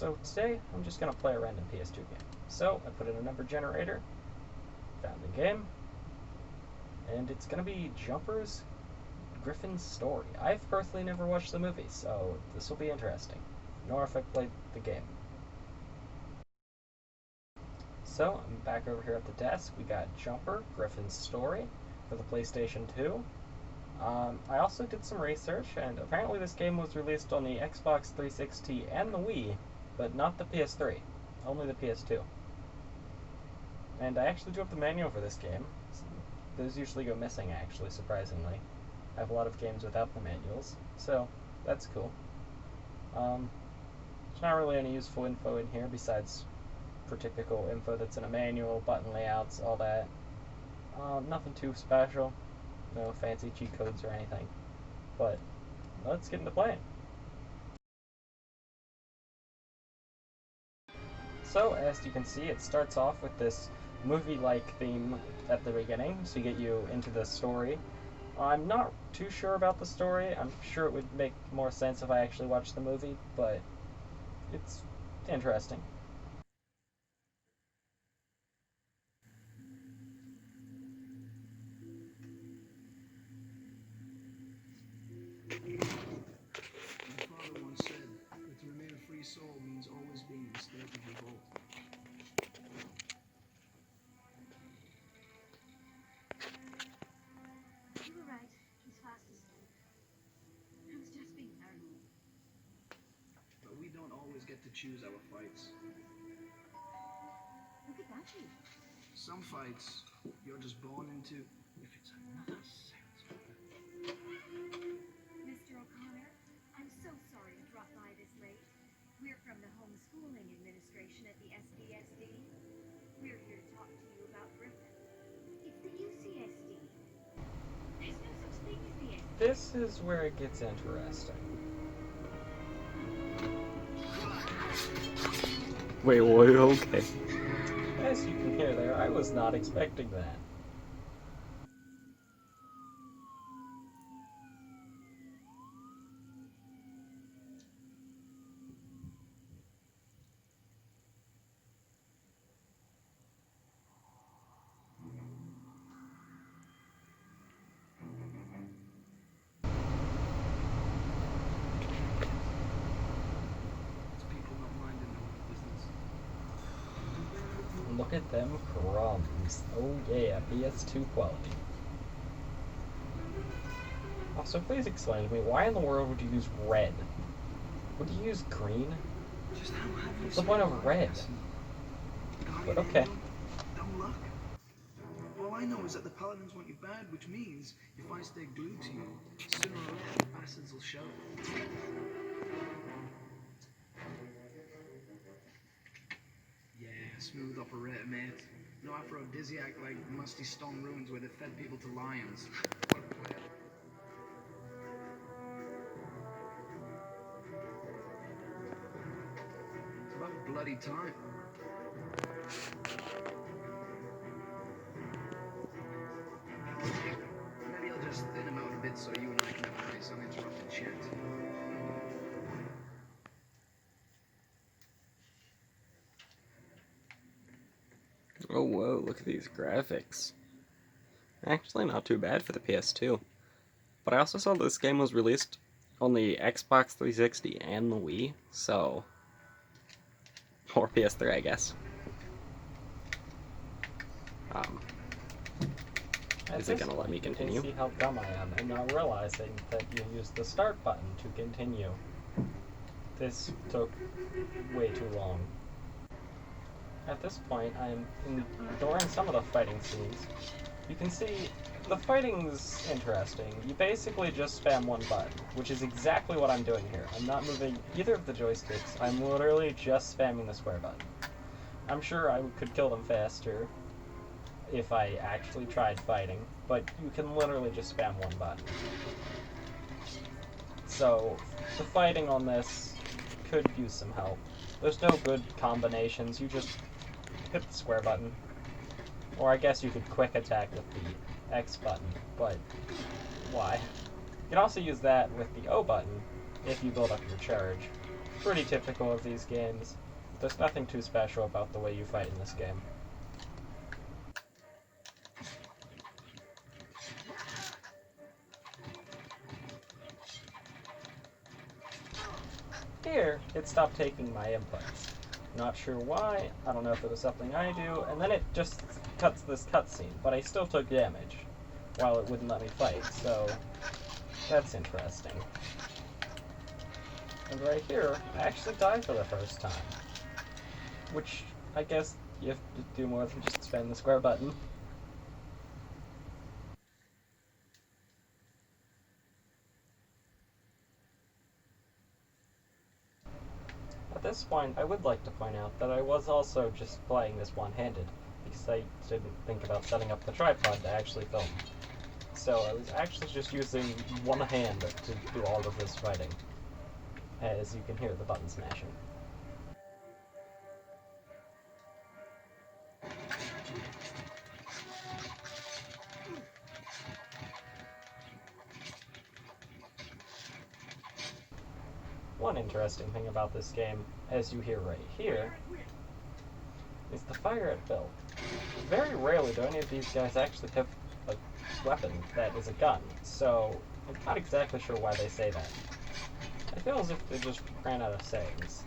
So today, I'm just going to play a random PS2 game. So, I put in a number generator, found the game, and it's going to be Jumper's Griffin's Story. I've personally never watched the movie, so this will be interesting, nor if I played the game. So, I'm back over here at the desk. We got Jumper, Griffin's Story for the PlayStation 2. I also did some research, and apparently this game was released on the Xbox 360 and the Wii, but not the PS3, only the PS2. And I actually do have the manual for this game. Those usually go missing, actually, surprisingly. I have a lot of games without the manuals, so that's cool. There's not really any useful info in here besides pretty typical info that's in a manual, button layouts, all that. Nothing too special. No fancy cheat codes or anything. But let's get into playing. So, as you can see, it starts off with this movie-like theme at the beginning, so you get you into the story. I'm not too sure about the story. I'm sure it would make more sense if I actually watched the movie, but it's interesting. My father once said that to remain a free soul means always being in a state of revolt. You were right. He's fast asleep. I was just being paranoid. But we don't always get to choose our fights. Look at that view. Some fights you're just born into. If it's another salesman. Mr. O'Connor, I'm so sorry to drop by this late. We're from the Homeschooling Administration at the SDSD. We're here to talk to you about Griffin. It's the UCSD. There's no such thing as the SD. This is where it gets interesting. Wait, what? Okay. As you can hear there, I was not expecting that. It's people not minding their own business. Look at them crumbs. Oh yeah, PS2 quality. Also, please explain to me, why in the world would you use red? Would you use green? Just how have you What's the point of red? But okay. Dumb luck. All I know is that the paladins want you bad, which means if I stay glued to you, sooner or later the bastards will show. Yeah, smooth operator, mate. No aphrodisiac like musty stone ruins where they fed people to lions. What a player. It's about bloody time. Maybe I'll just thin him out a bit so you and I can have a nice uninterrupted chat. Oh, whoa, look at these graphics. Actually, not too bad for the PS2. But I also saw this game was released on the Xbox 360 and the Wii, so... Or PS3, I guess. Is it gonna let me continue? You can see how dumb I am and not realizing that you use the start button to continue. This took way too long. At this point, I'm enduring some of the fighting scenes. You can see the fighting's interesting. You basically just spam one button, which is exactly what I'm doing here. I'm not moving either of the joysticks. I'm literally just spamming the square button. I'm sure I could kill them faster if I actually tried fighting, but you can literally just spam one button. So, the fighting on this could use some help. There's no good combinations, you just hit the square button. Or I guess you could quick attack with the X button, but why? You can also use that with the O button if you build up your charge. pretty typical of these games. There's nothing too special about the way you fight in this game. Here, it stopped taking my inputs. Not sure why, I don't know if it was something I do, and then it just cuts this cutscene, but I still took damage, while it wouldn't let me fight, so that's interesting. And right here, I actually died for the first time. Which, I guess, you have to do more than just spam the square button. At this point, I would like to point out that I was also just playing this one-handed, because I didn't think about setting up the tripod to actually film. So I was actually just using one hand to do all of this fighting, as you can hear the button smashing. One interesting thing about this game, as you hear right here, is the fire at will. Very rarely do any of these guys actually have a weapon that is a gun, so I'm not exactly sure why they say that. I feel as if they just ran out of sayings.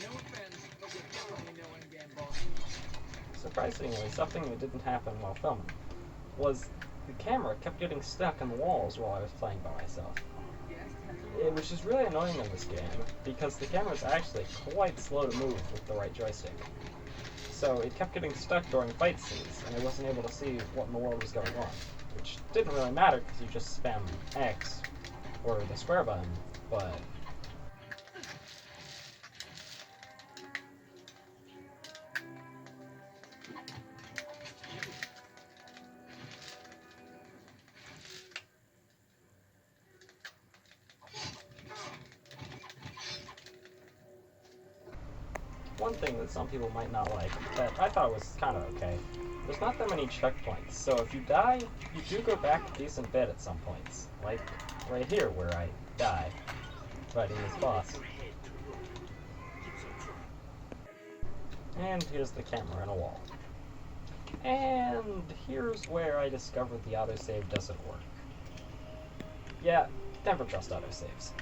No offense, but you're definitely no in-game boss. Surprisingly, something that didn't happen while filming was the camera kept getting stuck in the walls while I was playing by myself. It was just really annoying in this game, because the camera is actually quite slow to move with the right joystick. So it kept getting stuck during fight scenes, and I wasn't able to see what in the world was going on. Which didn't really matter, because you just spam X, or the square button, but... One thing that some people might not like, that I thought was kind of okay, there's not that many checkpoints, so if you die, you do go back a decent bit at some points. Like, right here where I die, fighting this boss. And here's the camera in a wall. And here's where I discovered the autosave doesn't work. Yeah, never trust autosaves.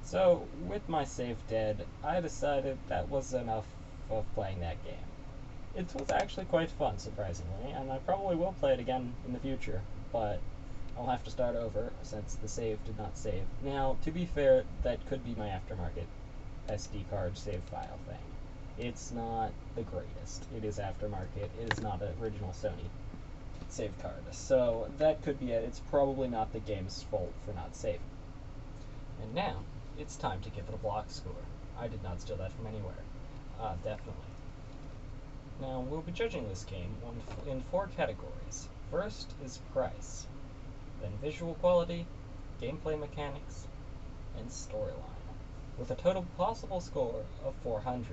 So, with my save dead, I decided that was enough of playing that game. It was actually quite fun, surprisingly, and I probably will play it again in the future, but I'll have to start over since the save did not save. Now, to be fair, that could be my aftermarket SD card save file thing. It's not the greatest. It is aftermarket. It is not an original Sony save card. So, that could be it. It's probably not the game's fault for not saving. And now, it's time to give it a block score. I did not steal that from anywhere. Definitely. Now, we'll be judging this game in 4 categories. First is price, then visual quality, gameplay mechanics, and storyline, with a total possible score of 400.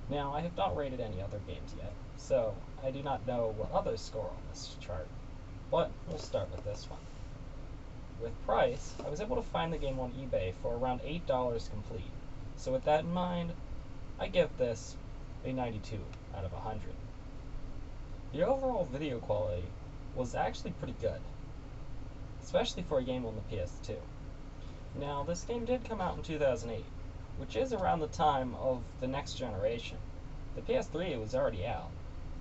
Now, I have not rated any other games yet, so I do not know what others score on this chart, but we'll start with this one. With price, I was able to find the game on eBay for around $8 complete, so with that in mind, I give this a 92 out of 100. The overall video quality was actually pretty good, especially for a game on the PS2. Now, this game did come out in 2008, which is around the time of the next generation. The PS3 was already out,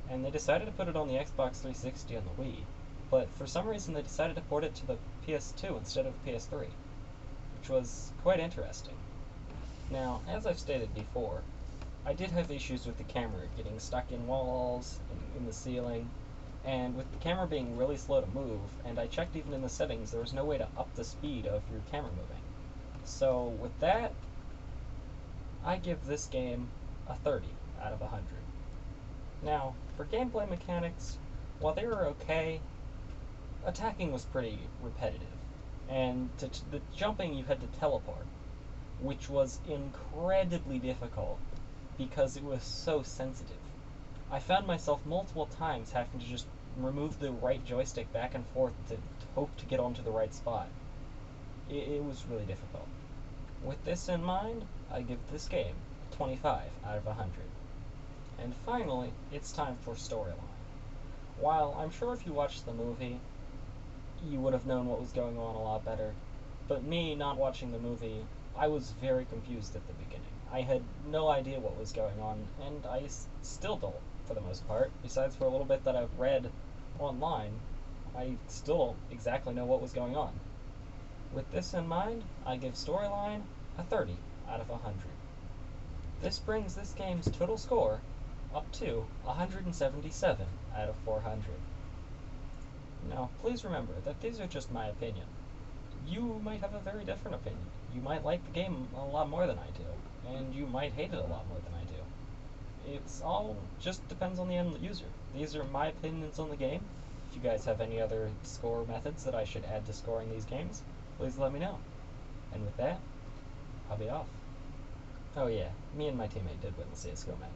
and they decided to put it on the Xbox 360 and the Wii, but for some reason they decided to port it to the PS2 instead of PS3, which was quite interesting. Now, as I've stated before, I did have issues with the camera getting stuck in walls, in the ceiling, and with the camera being really slow to move, and I checked even in the settings, there was no way to up the speed of your camera moving. So with that, I give this game a 30 out of 100. Now, for gameplay mechanics, while they were okay, attacking was pretty repetitive, and the jumping you had to teleport, which was incredibly difficult because it was so sensitive. I found myself multiple times having to just remove the right joystick back and forth to hope to get onto the right spot. It was really difficult. With this in mind, I give this game 25 out of 100. And finally, it's time for storyline. While I'm sure if you watched the movie, you would have known what was going on a lot better, but me not watching the movie, I was very confused at the beginning. I had no idea what was going on, and I still don't, for the most part. Besides for a little bit that I've read online, I still don't exactly know what was going on. With this in mind, I give storyline a 30 out of 100. This brings this game's total score up to 177 out of 400. Now, please remember that these are just my opinion. You might have a very different opinion. You might like the game a lot more than I do, and you might hate it a lot more than I do. It's all just depends on the end user. These are my opinions on the game. If you guys have any other score methods that I should add to scoring these games, please let me know. And with that, I'll be off. Oh yeah, me and my teammate did win the CSGO match.